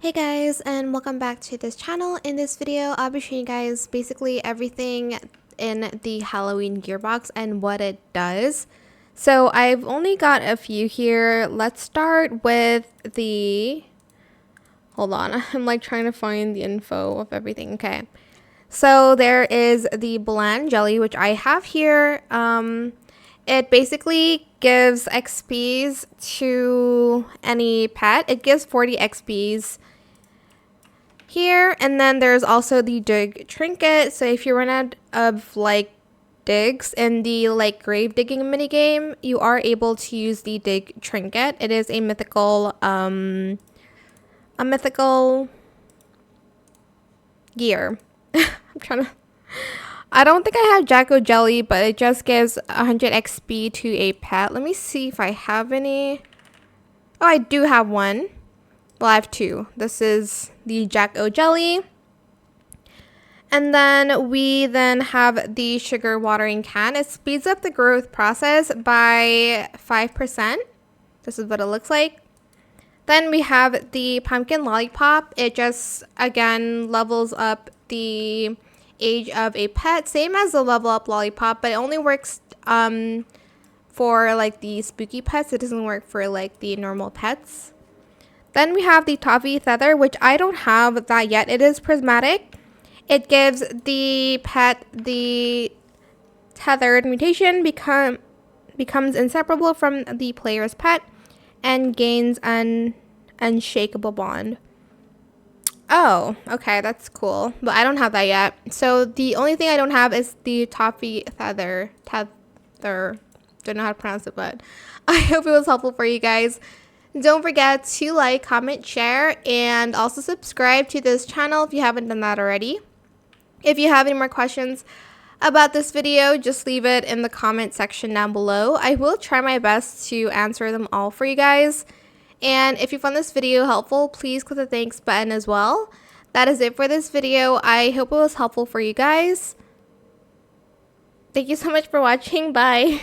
Hey guys, and welcome back to this channel. In this video, I'll be showing you guys basically everything in the Halloween Gearbox and what it does. So I've only got a few here. Let's start with the... Hold on, I'm like trying to find the info of everything. Okay. So there is the bland jelly, which I have here. It basically gives XPs to any pet. It gives 40 XPs here, and then there's also the dig trinket. So if you run out of like digs in the like grave digging minigame, you are able to use the dig trinket. It is a mythical gear. I don't think I have Jacko jelly, but it just gives 100 XP to a pet. Let me see if I have any. Oh, I do have one. Well, I have two. This is the Jacko jelly. And then we have the sugar watering can. It speeds up the growth process by 5%. This is what it looks like. Then we have the pumpkin lollipop. It just, again, levels up the age of a pet. Same as the level up lollipop, but it only works for like the spooky pets. It doesn't work for like the normal pets. Then we have the toffee feather, which I don't have that yet. It is prismatic. It gives the pet the tethered mutation, becomes inseparable from the player's pet, and gains an unshakable bond. Oh, okay, that's cool. But I don't have that yet. So the only thing I don't have is the toffee feather. Don't know how to pronounce it, but I hope it was helpful for you guys. Don't forget to like, comment, share, and also subscribe to this channel if you haven't done that already. If you have any more questions about this video, just leave it in the comment section down below. I will try my best to answer them all for you guys. And if you found this video helpful, please click the thanks button as well. That is it for this video. I hope it was helpful for you guys. Thank you so much for watching. Bye.